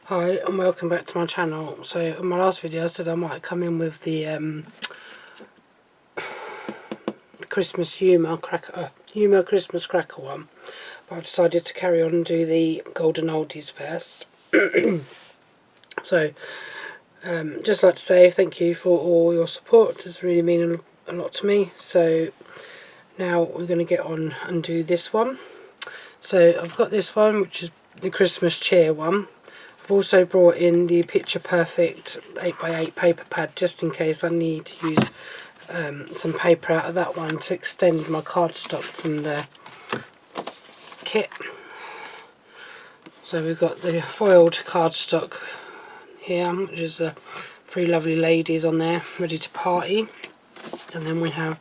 Hi and welcome back to my channel. So in my last video I said I might come in with the Christmas humour Christmas cracker one, but I decided to carry on and do the golden oldies first. So just like to say thank you for all your support. It does really mean a lot to me. So now we're going to get on and do this one. So I've got this one, which is the Christmas cheer one. I've also brought in the Picture Perfect 8x8 paper pad just in case I need to use some paper out of that one to extend my cardstock from the kit. So we've got the foiled cardstock here, which is 3 lovely ladies on there ready to party, and then we have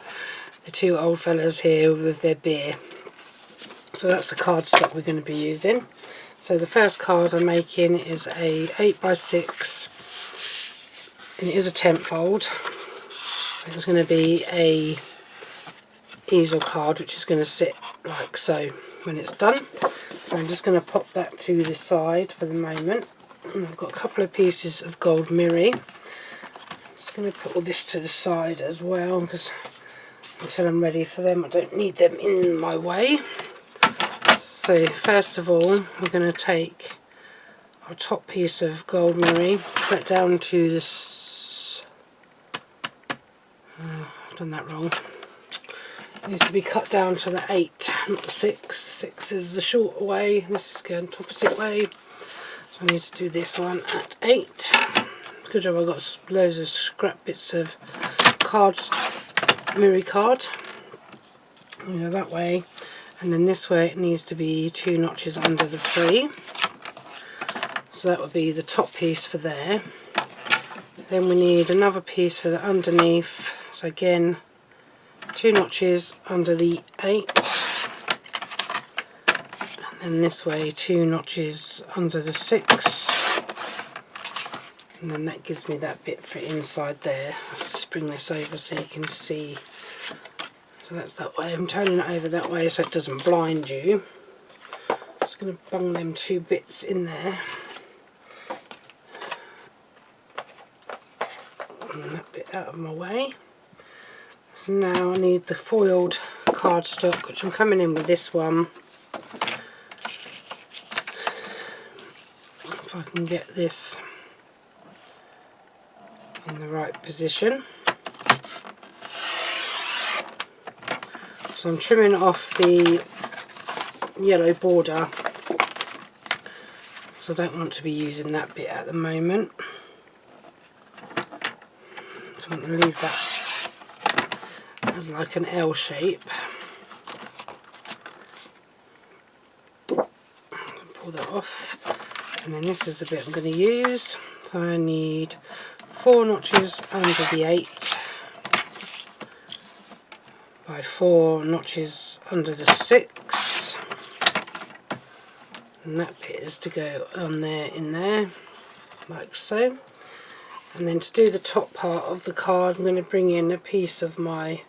the 2 old fellas here with their beer. So that's the cardstock we're going to be using. So the first card I'm making is a 8x6, and it is a 10 fold. It's going to be a easel card which is going to sit like so when it's done. So I'm just going to pop that to the side for the moment. And I've got a couple of pieces of gold mirror. I'm just going to put all this to the side as well, because until I'm ready for them I don't need them in my way. So first of all we're going to take our top piece of gold mirror, put it down to this. I've done that wrong. It needs to be cut down to the 8, not the 6. 6 is the short way, this is going the opposite way. So I need to do this one at 8. Good job I got loads of scrap bits of cards, mirror card. You know, that way. And then this way it needs to be 2 notches under the 3. So that would be the top piece for there. Then we need another piece for the underneath. So again, 2 notches under the 8. And then this way 2 notches under the 6. And then that gives me that bit for inside there. Let's just bring this over so you can see. So that's that way. I'm turning it over that way so it doesn't blind you. Just going to bung them 2 bits in there. And that bit out of my way. So now I need the foiled cardstock, which I'm coming in with this one. If I can get this in the right position. So I'm trimming off the yellow border, so I don't want to be using that bit at the moment. So I'm going to leave that as like an L shape. Pull that off, and then this is the bit I'm going to use. So I need 4 notches under the 8 by 4 notches under the 6, and that bit is to go on there, in there, like so. And then to do the top part of the card I'm going to bring in a piece of my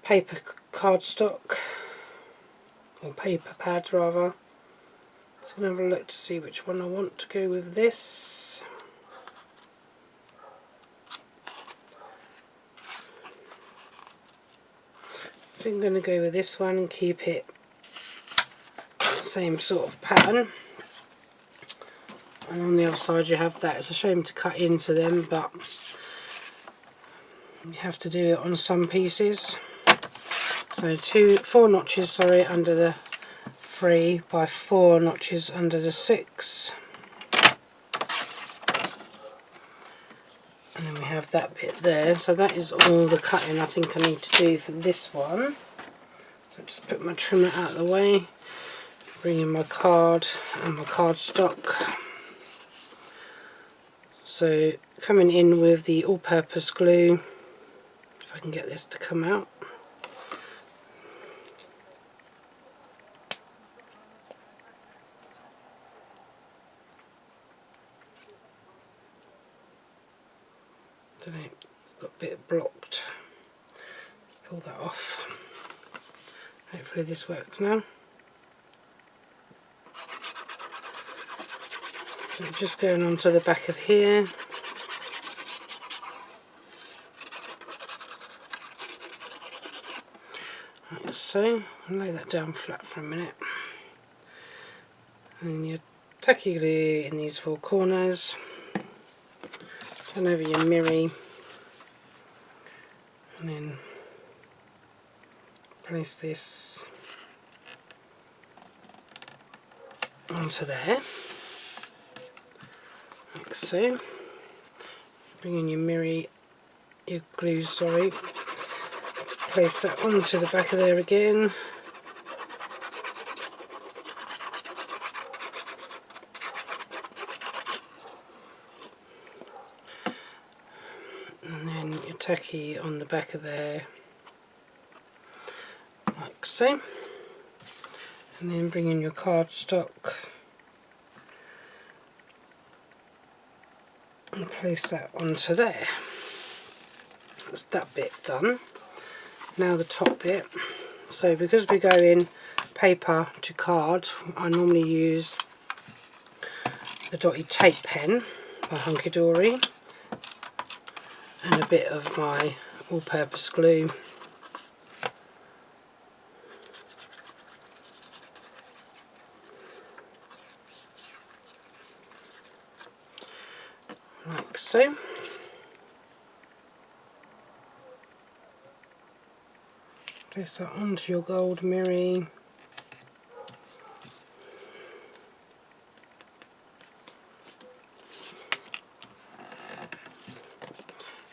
paper cardstock, or paper pad rather. So I'm going to have a look to see which one I want to go with this. I think I'm going to go with this one and keep it the same sort of pattern. And on the other side you have that. It's a shame to cut into them, but you have to do it on some pieces. So 4 notches under the 3 by 4 notches under the 6. And then we have that bit there. So that is all the cutting I think I need to do for this one. So just put my trimmer out of the way, bring in my card and my cardstock. So coming in with the all-purpose glue, if I can get this to come out. Got a bit blocked. Pull that off. Hopefully this works now. So just going onto the back of here. Like so. I'll lay that down flat for a minute. And then your tacky glue in these four corners. Turn over your mirror. And then place this onto there. Like so. Bring in your mirror, your glue, sorry. Place that onto the back of there again. And then your tacky on the back of there, like so. And then bring in your cardstock and place that onto there. That's that bit done. Now the top bit. So because we're going paper to card, I normally use the dotty tape pen by Hunkydory and a bit of my all-purpose glue. Like so. Place that onto your gold mirror.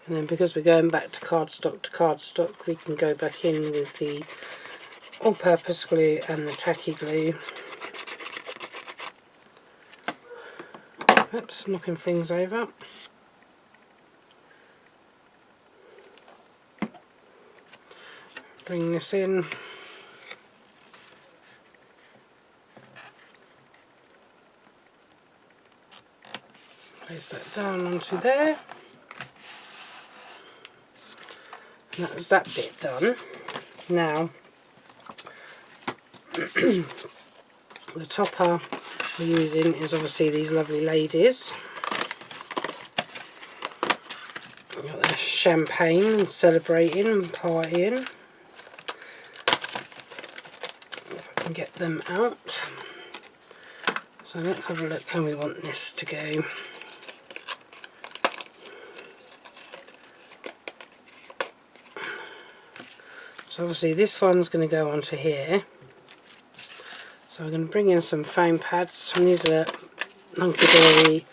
And then because we're going back to cardstock, we can go back in with the all-purpose glue and the tacky glue. Oops, knocking things over. Bring this in. Place that down onto there. And that's that bit done. Now, the topper we're using is obviously these lovely ladies. We've got the champagne and celebrating and partying. If I can get them out. So let's have a look how we want this to go. So obviously this one's going to go onto here. So I'm going to bring in some foam pads, and these are Hunkydory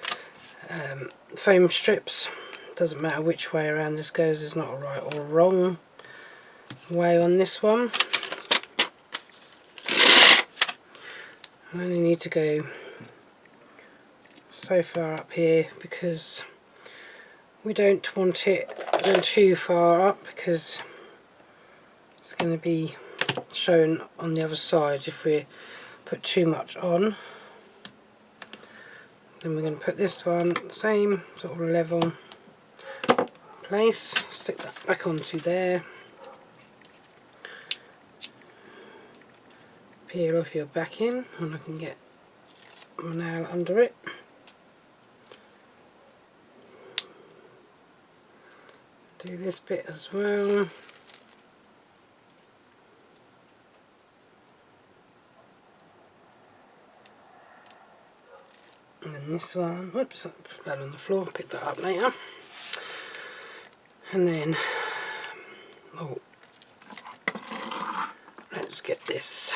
foam strips. Doesn't matter which way around this goes, there's not a right or a wrong way on this one. I only need to go so far up here because we don't want it going too far up, because it's going to be shown on the other side if we put too much on. Then we're going to put this one same sort of level place, stick that back onto there, peel off your backing, and I can get my nail under it. Do this bit as well. And then this one, whoops, that fell on the floor, pick that up later. And then, oh, let's get this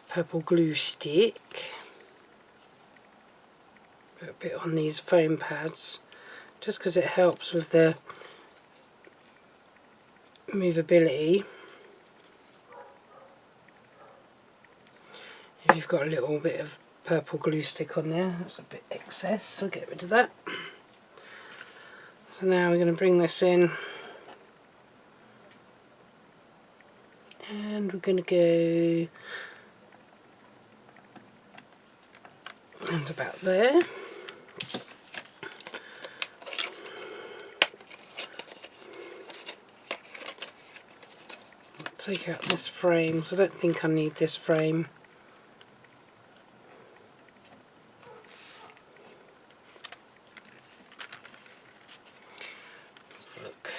purple glue stick. Put a bit on these foam pads, just because it helps with the movability. If you've got a little bit of purple glue stick on there, that's a bit excess, so get rid of that. So now we're going to bring this in, and we're going to go and about there. take out this frame, because I don't think I need this frame. Let's have a look.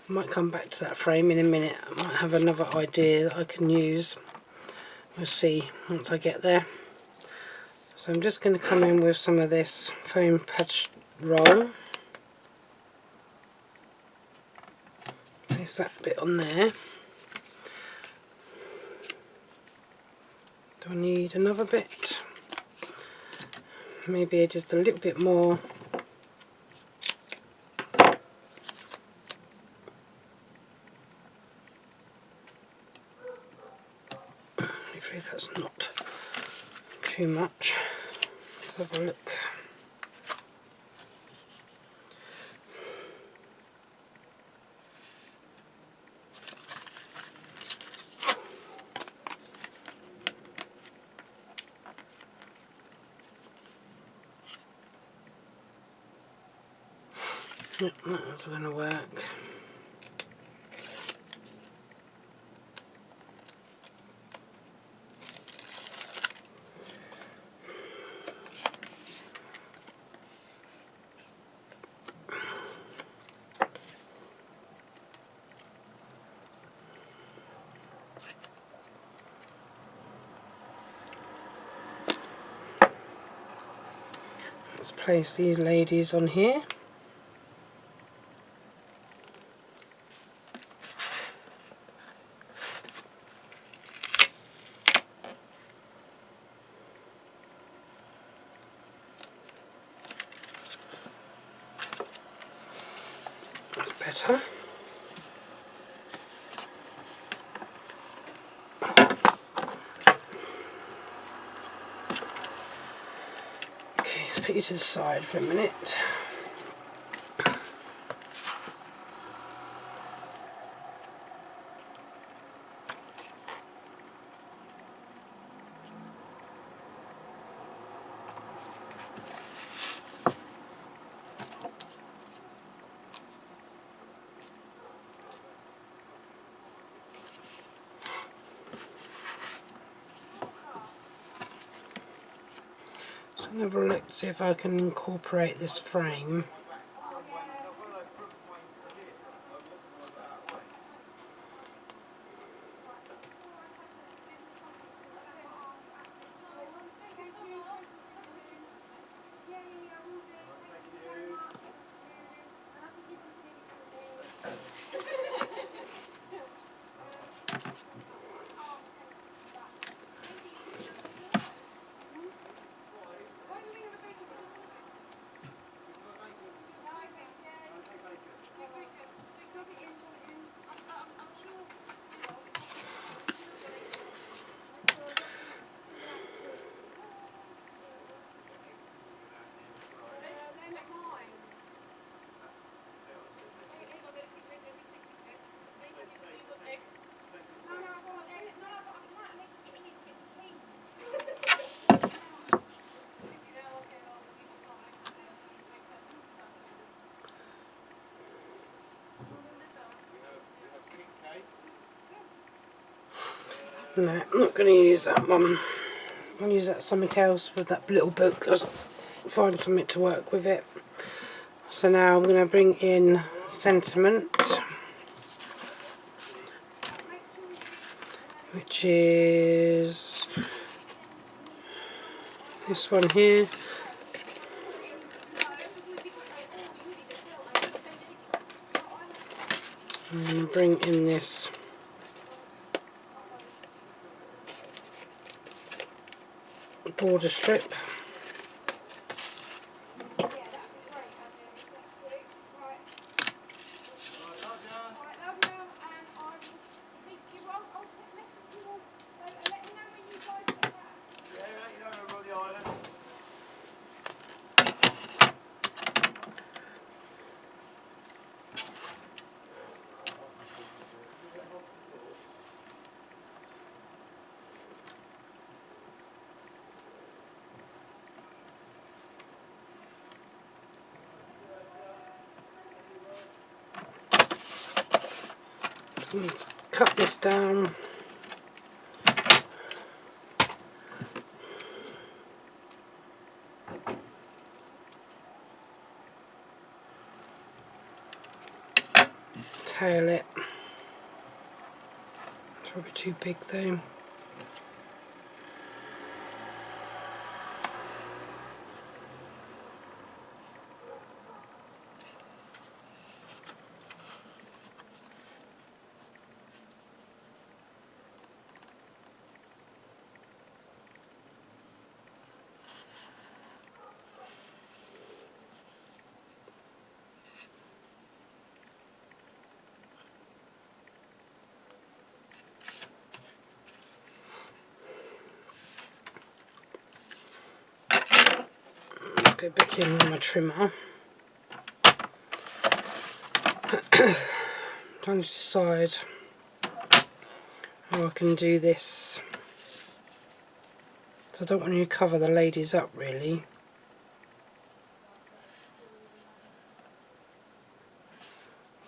I might come back to that frame in a minute. I might have another idea that I can use. We'll see once I get there. So I'm just going to come in with some of this foam patch roll. Place that bit on there. Do I need another bit? Maybe just a little bit more. Hopefully that's not too much. Let's have a look. Yep, that's going to work. Let's place these ladies on here. That's better. Okay, let's put you to the side for a minute. So I'm going to look to see if I can incorporate this frame. No, I'm not going to use that one. I'm going to use that something else with that little book. I'll find something to work with it. So now I'm going to bring in Sentiment, which is this one here. And bring in this border strip. Cut this down. Tail it. It's probably too big though. Go back in with my trimmer. Trying to decide how I can do this. So I don't want to cover the ladies up really.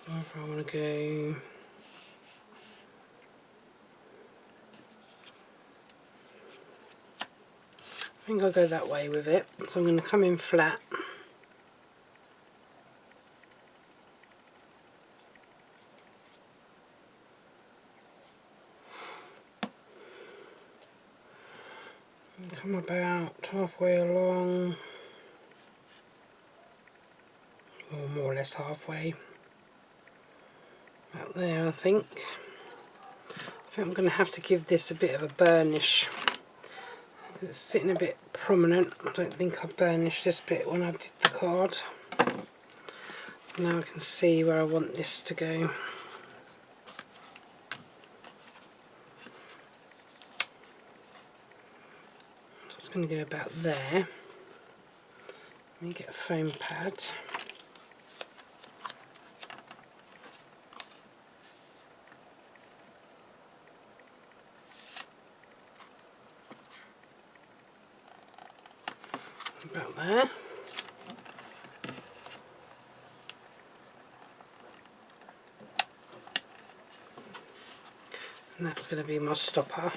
Or if I want to go I think I'll go that way with it. So I'm going to come in flat. Come about halfway along, or more or less halfway. About there, I think. I'm going to have to give this a bit of a burnish. It's sitting a bit prominent. I don't think I burnished this bit when I did the card. Now I can see where I want this to go. So it's going to go about there. Let me get a foam pad. About there. And that's going to be my stopper.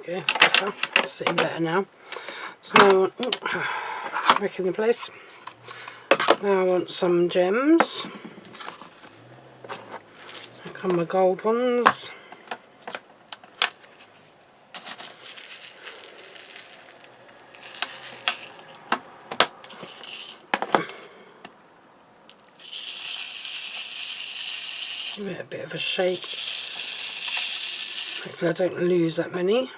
Okay, better. It's sitting better now. So now I want, back in the place. Now I want some gems. Here come my gold ones. Give it a bit of a shake. Hopefully I don't lose that many.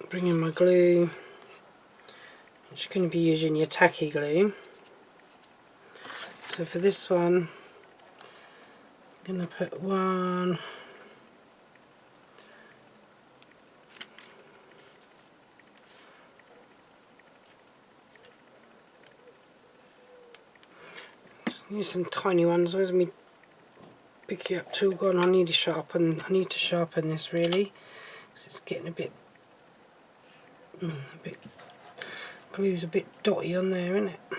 Bring in my glue, which you're going to be using your tacky glue. So for this one, I'm going to put one, use some tiny ones. Where's me pick you up tool gone? I need to sharpen this really. It's getting a bit glue's a bit dotty on there, isn't it? A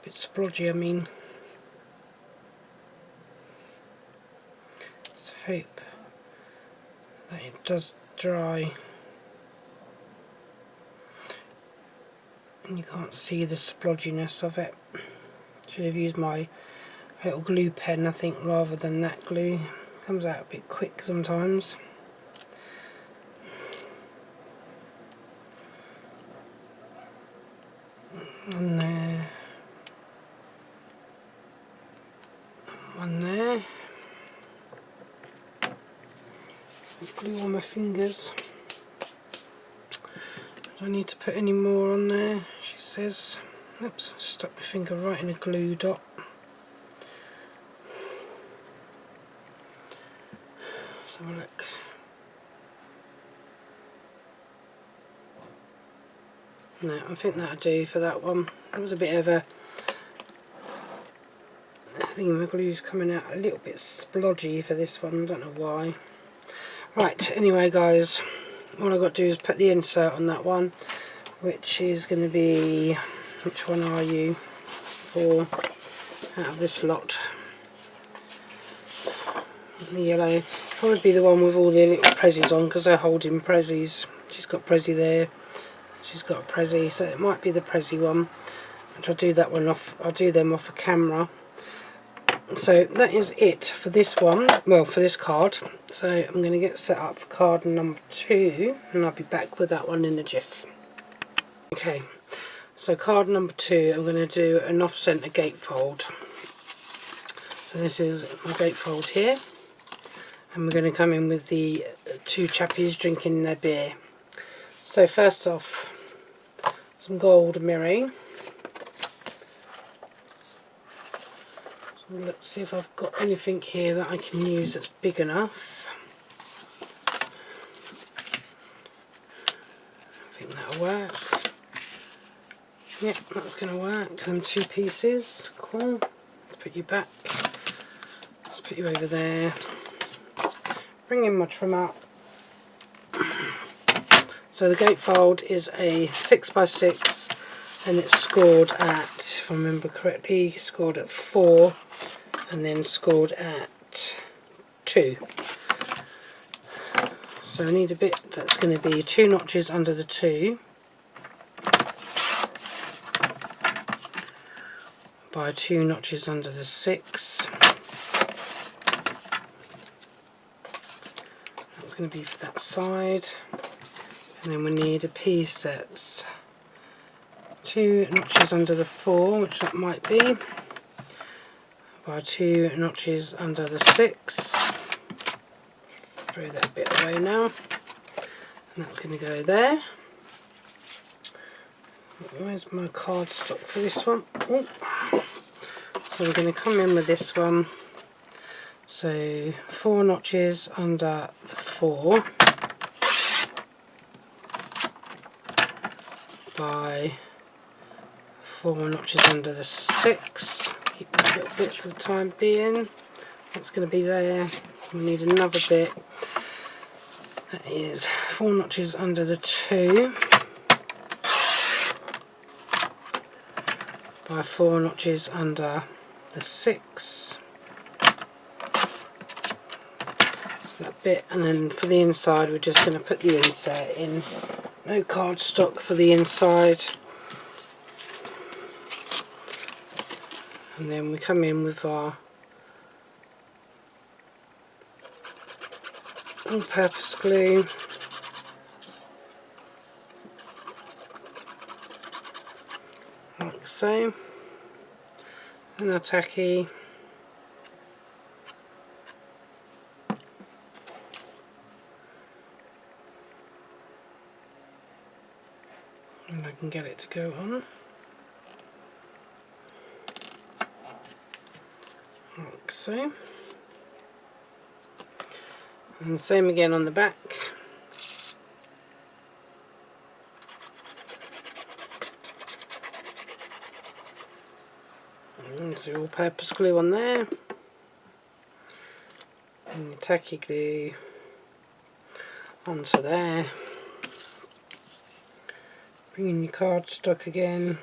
bit splodgy, I mean. Let's hope that it does dry and you can't see the splodginess of it. Should have used my little glue pen, I think, rather than that glue. Comes out a bit quick sometimes. One there, one there. Glue on my fingers. Do I need to put any more on there? She says. Oops, I stuck my finger right in a glue dot. have a look. No, I think that'll do for that one. It was a bit of a thingamaglue's coming out a little bit splodgy for this one, I don't know why. Right, anyway guys, all I've got to do is put the insert on that one, which is going to be, which one are you for out of this lot? The yellow, probably be the one with all the little prezzies on, because they're holding prezzies. She's got prezzy there, she's got a prezzy, so it might be the prezzy one, which I'll do that one off, I'll do them off a camera. So that is it for this one, well, for this card. So I'm going to get set up for card number 2, and I'll be back with that one in a jiff. Okay, so card number 2, I'm going to do an off-centre gatefold. So this is my gatefold here, and we're going to come in with the 2 chappies drinking their beer. So first off, some gold mirroring. Let's see if I've got anything here that I can use that's big enough. I think that'll work. Yep, that's going to work. Them 2 pieces. Cool. Let's put you back. Let's put you over there. Bring in my trim up. So the gatefold is a 6x6, and it's scored at, if I remember correctly, scored at 4 and then scored at 2. So I need a bit that's going to be 2 notches under the 2 by 2 notches under the 6. That's going to be for that side. And then we need a piece that's 2 notches under the 4, which that might be, by 2 notches under the 6. Throw that bit away now, and that's going to go there. Where's my cardstock for this one? Oh. So we're going to come in with this one. So 4 notches under the 4 by 4 notches under the 6. Keep that little bit for the time being. That's going to be there. We need another bit. That is 4 notches under the 2 by 4 notches under the 6. So that bit, and then for the inside we're just going to put the insert in. No cardstock for the inside. And then we come in with our all-purpose glue. Like so. And our tacky. And I can get it to go on. Like so. And same again on the back. And so all-purpose glue on there. And your tacky glue onto there. Bring in your cardstock again.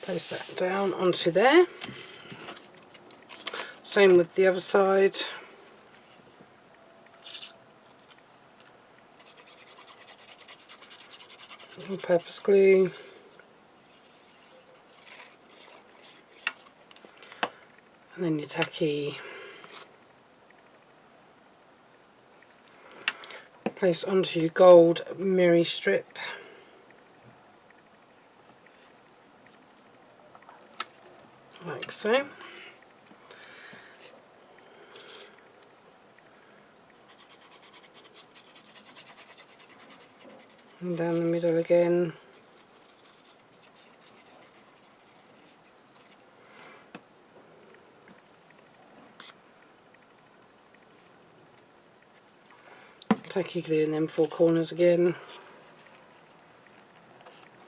Place that down onto there. Same with the other side. All-purpose glue. And then your tacky. Place onto your gold mirror strip. Like so. And down the middle again. tacky glue in them 4 corners again.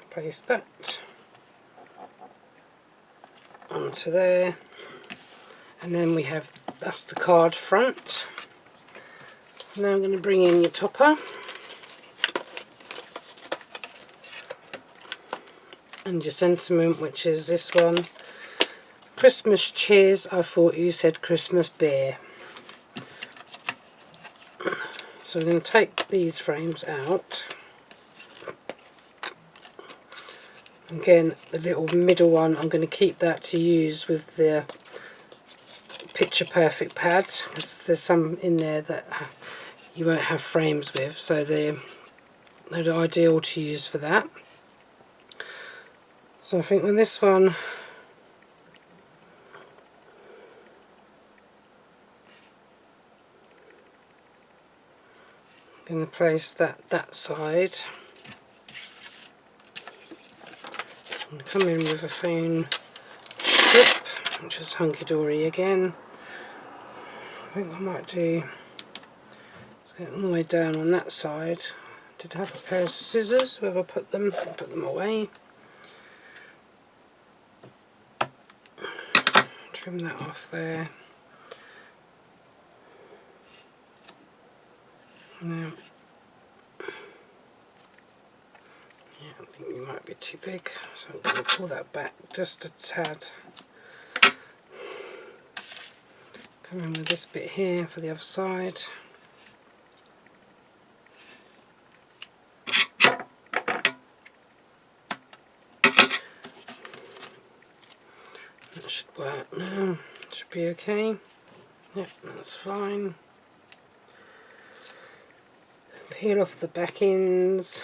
Place that onto there, and then we have, that's the card front. Now I'm going to bring in your topper and your sentiment, which is this one: Christmas cheers, I thought you said Christmas beer. So I'm going to take these frames out. Again, the little middle one, I'm going to keep that to use with the picture perfect pads, because there's some in there that you won't have frames with, so they're ideal to use for that. So I think with this one, I'm going to place that side. I'm going to come in with a foam clip, which is Hunkydory again. I think I might do, let's get all the way down on that side. Did I have a pair of scissors? Where have I put them? I'll put them away. Trim that off there. Now, yeah, I think you might be too big, so I'm going to pull that back just a tad. Come in with this bit here for the other side. That should work now, should be okay. Yep, that's fine. Peel off the back ends.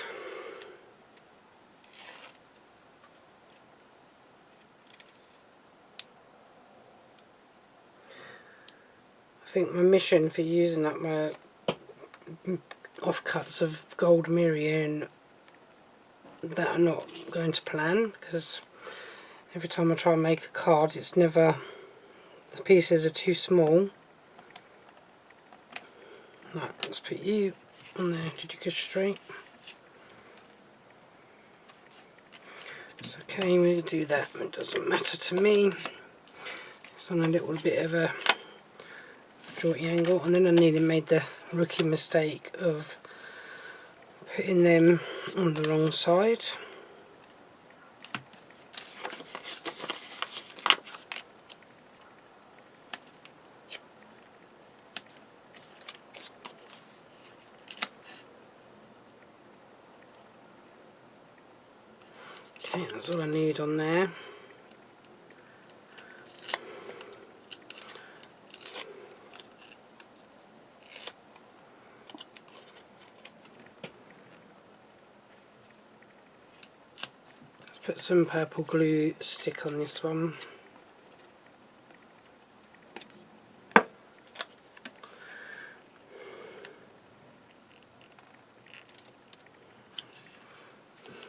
I think my mission for using up my offcuts of gold Miriam that are not going to plan, because every time I try and make a card, it's never, the pieces are too small. Right, let's put you on there. Did you go straight? It's okay, we'll do that, it doesn't matter to me. It's on a little bit of a jaunty angle, and then I nearly made the rookie mistake of putting them on the wrong side. Okay, that's all I need on there. Let's put some purple glue stick on this one.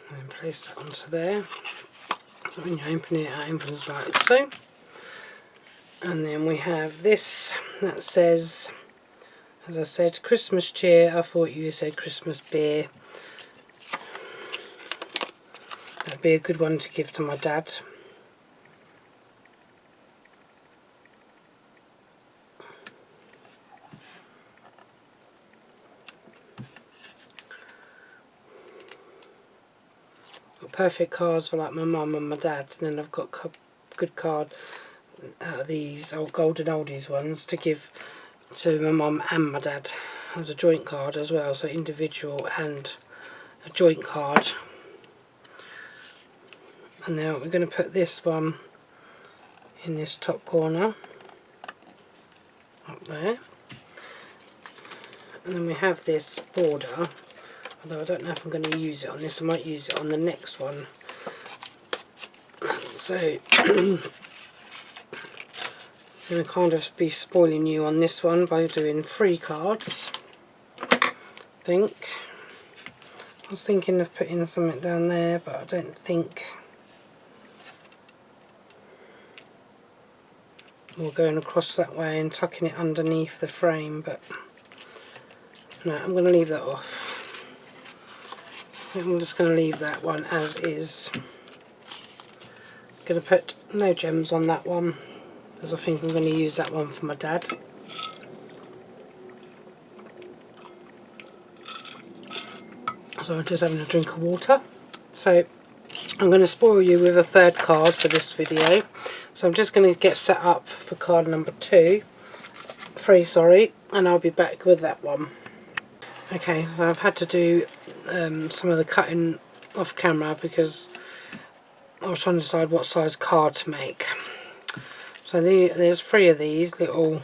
And then place that onto there. So when you open it, it opens like so. And then we have this that says, as I said, Christmas cheer, I thought you said Christmas beer. That'd be a good one to give to my dad. Got perfect cards for like my mum and my dad, and then I've got a good card out of these old golden oldies ones to give to my mum and my dad as a joint card as well, so individual and a joint card. And now we're going to put this one in this top corner up there, and then we have this border, although I don't know if I'm going to use it on this. I might use it on the next one. So I'm going to kind of be spoiling you on this one by doing 3 cards, I think. I was thinking of putting something down there, but I don't think, or going across that way and tucking it underneath the frame, but I No, I'm going to leave that off. I'm just going to leave that one as is. Going to put no gems on that one, because I think I'm going to use that one for my dad. So I'm just having a drink of water. So I'm going to spoil you with a third card for this video. So I'm just going to get set up for card number 3, sorry, and I'll be back with that one. Okay, so I've had to do some of the cutting off camera because I was trying to decide what size card to make. So there's 3 of these little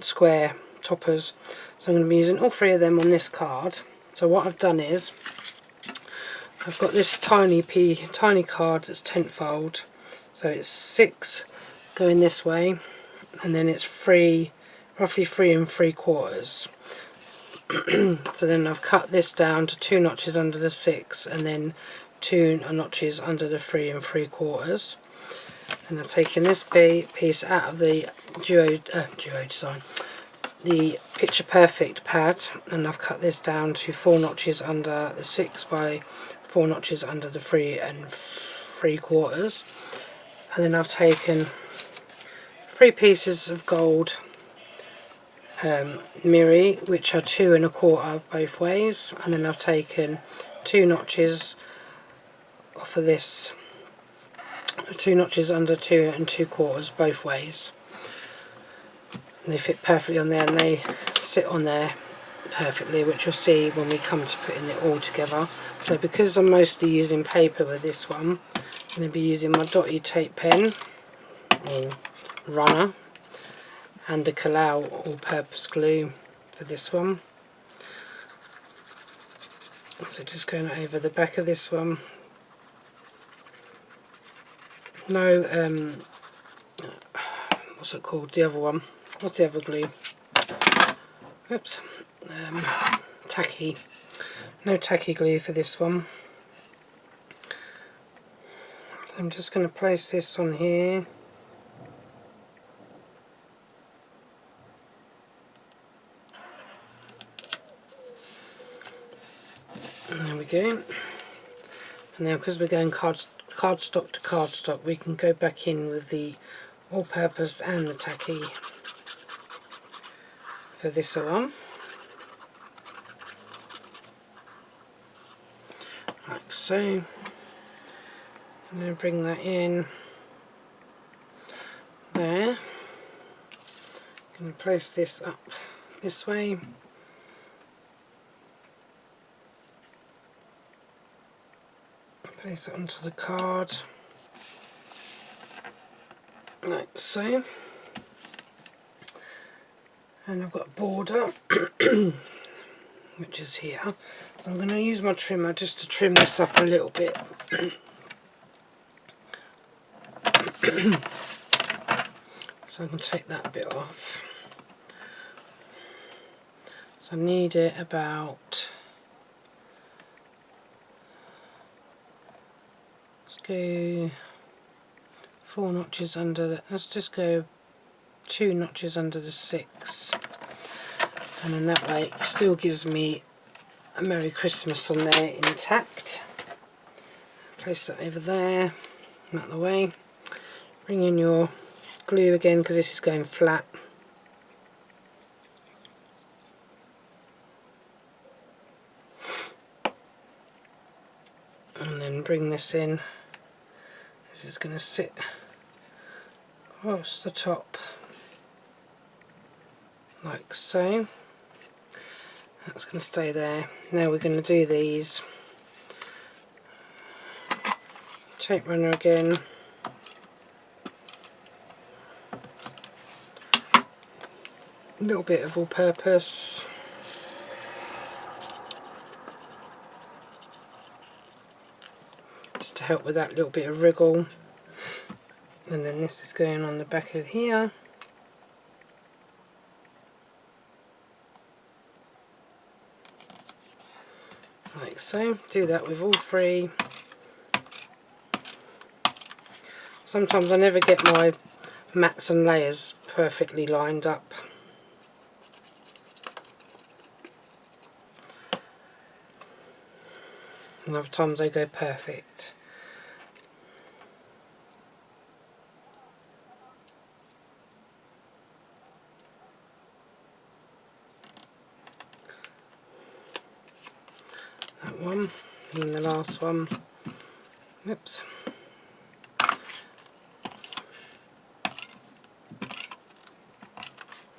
square toppers. So I'm going to be using all 3 of them on this card. So what I've done is I've got this tiny card that's 10th fold. So it's 6 going this way, and then it's 3, roughly 3 3/4. So then I've cut this down to 2 notches under the 6 and then 2 notches under the 3 3/4. And I've taken this piece out of the duo design, the Picture Perfect pad, and I've cut this down to 4 notches under the 6 by 4 notches under the 3 3/4. And then I've taken 3 pieces of gold mirror, which are 2 1/4 both ways, and then I've taken 2 notches off of this, 2 notches under 2 2/4 both ways. And they fit perfectly on there, and they sit on there perfectly, which you'll see when we come to putting it all together. So because I'm mostly using paper with this one, I'm going to be using my dotty tape pen or runner and the Kalau all-purpose glue for this one. So just going over the back of this one. No, what's it called? The other one. What's the other glue? Oops. Tacky. No tacky glue for this one. So I'm just going to place this on here. And there we go. And now because we're going cardstock to cardstock, we can go back in with the all-purpose and the tacky for this one. Like so. I'm going to bring that in there. I'm going to place this up this way. Place it onto the card, like so. And I've got a border, which is here. So I'm going to use my trimmer just to trim this up a little bit. So I can take that bit off. So I need it about, let's go 4 notches under the, let's just go 2 notches under the 6, and then that way it still gives me a Merry Christmas on there intact. Place that over there, out of the way. Bring in your glue again because this is going flat. And then bring this in. This is going to sit across the top like so. That's going to stay there. Now we're going to do these. Tape runner again. A little bit of all-purpose. Just to help with that little bit of wriggle. And then this is going on the back of here. Like so. Do that with all 3. Sometimes I never get my mats and layers perfectly lined up. and other times they go perfect. That one, and then the last one. Oops.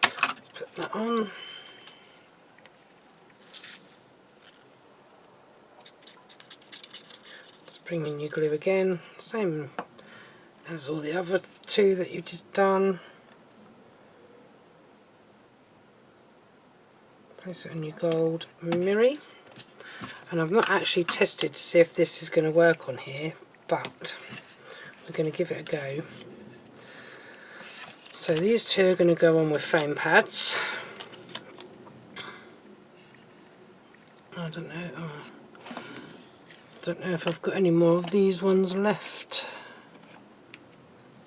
Let's put that on. Just bring in your glue again, same as all the other two that you've just done. Place it on your gold mirror. And I've not actually tested to see if this is going to work on here, but we're going to give it a go. So these two are going to go on with foam pads. I don't know if I've got any more of these ones left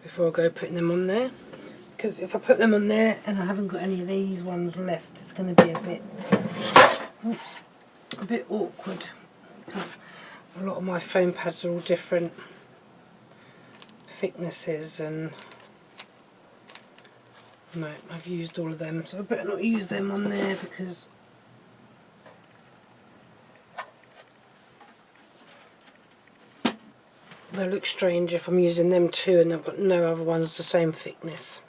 before I go putting them on there, because if I put them on there and I haven't got any of these ones left, it's going to be a bit awkward, because a lot of my foam pads are all different thicknesses, and no, I've used all of them, so I better not use them on there, because they look strange if I'm using them too and I've got no other ones the same thickness.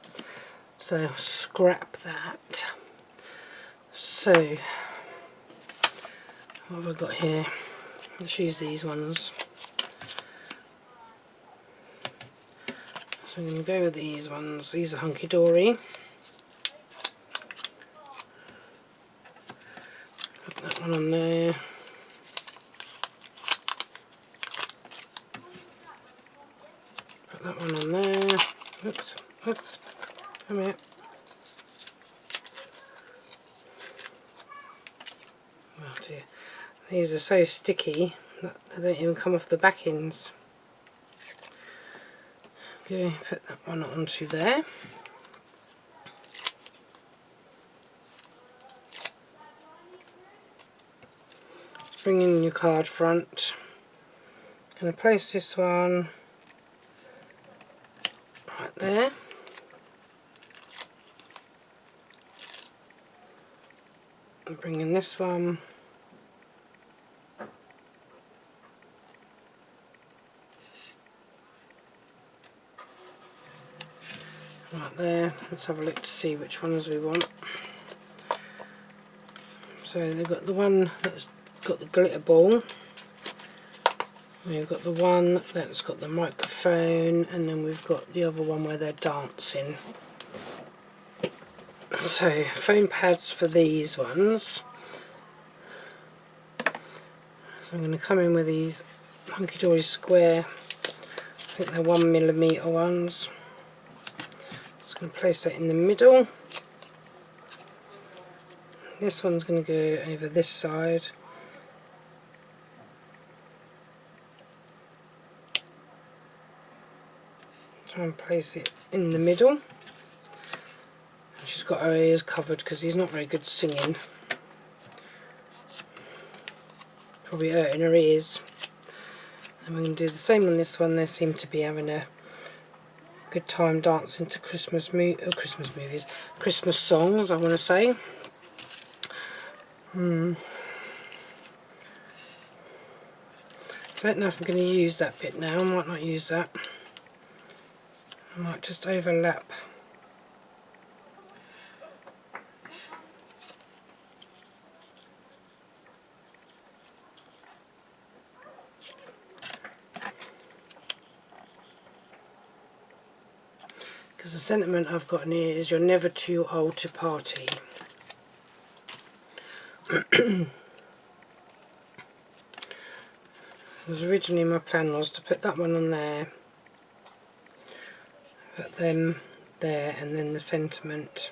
So scrap that. So what have I got here? Let's use these ones. So I'm going to go with these ones. These are Hunkydory. Put that one on there. Put that one on there. Oops, oops. Come here. Oh dear. These are so sticky that they don't even come off the back ends. Okay, put that one onto there. Bring in your card front. Going to place this one right there. And bring in this one. Right there. Let's have a look to see which ones we want. So they've got the one that's got the glitter ball. We've got the one that's got the microphone, and then we've got the other one where they're dancing. So foam pads for these ones. So I'm going to come in with these Hunkydory square, I think they're 1mm ones. Just going to place that in the middle. This one's going to go over this side. Try and place it in the middle. She's got her ears covered because he's not very good at singing. Probably hurting her ears. And we're going to do the same on this one. They seem to be having a good time dancing to Christmas movies, Christmas songs, I want to say. So I don't know if I'm going to use that bit now. I might not use that. I might just overlap. Because the sentiment I've got in here is you're never too old to party. Because originally my plan was to put that one on there, put them there, and then the sentiment.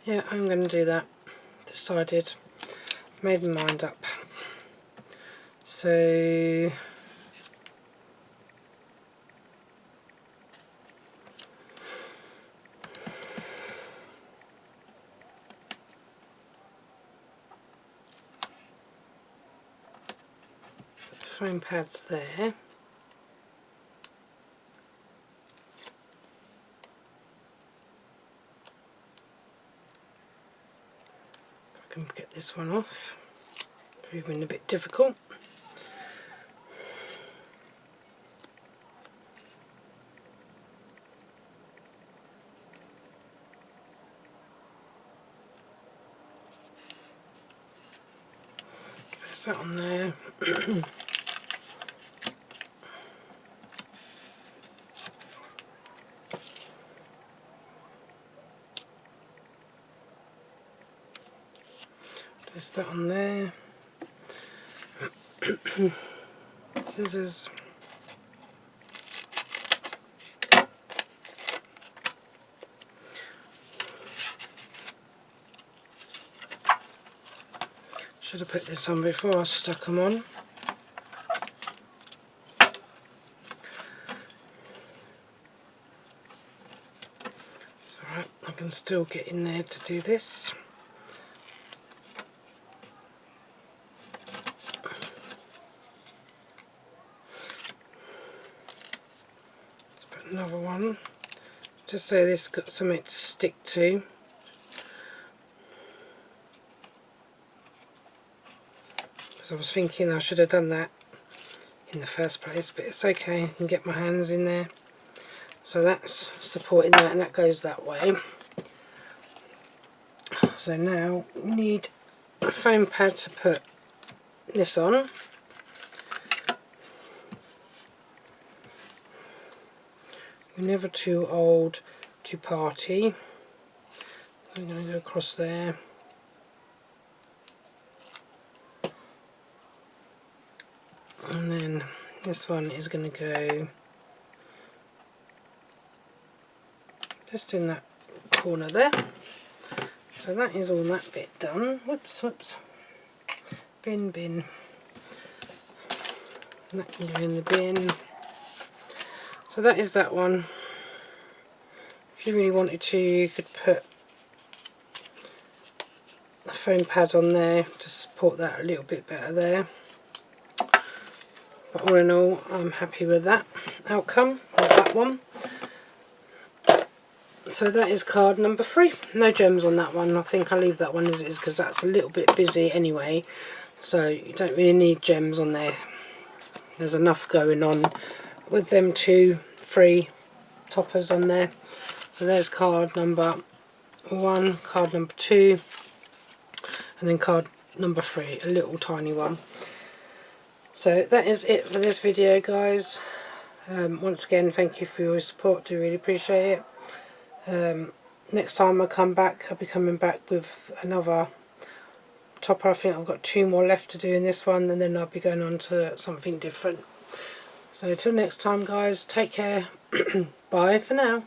Yeah, I'm going to do that. Decided. Made my mind up. So foam pads there. I can get this one off, proving a bit difficult. Press that on there. Press that on there. Scissors. Should have put this on before I stuck them on. It's alright, I can still get in there to do this. Let's put another one, just so this got something to stick to. I was thinking I should have done that in the first place, but it's okay, I can get my hands in there. So that's supporting that, and that goes that way. So now we need a foam pad to put this on. You're never too old to party. I'm going to go across there. And then this one is going to go just in that corner there. So that is all that bit done. Whoops, whoops. Bin, bin. And that can go in the bin. So that is that one. If you really wanted to, you could put a foam pad on there to support that a little bit better there. But all in all, I'm happy with that outcome of that one. So that is card number 3. No gems on that one. I think I'll leave that one as it is because that's a little bit busy anyway. So you don't really need gems on there. There's enough going on with them 3 toppers on there. So there's card number 1, card number 2, and then card number 3, a little tiny one. So that is it for this video, guys. Once again, thank you for your support, do really appreciate it. Next time I come back, I'll be coming back with another topper. I think I've got 2 more left to do in this one, and then I'll be going on to something different. So until next time, guys, take care. Bye for now.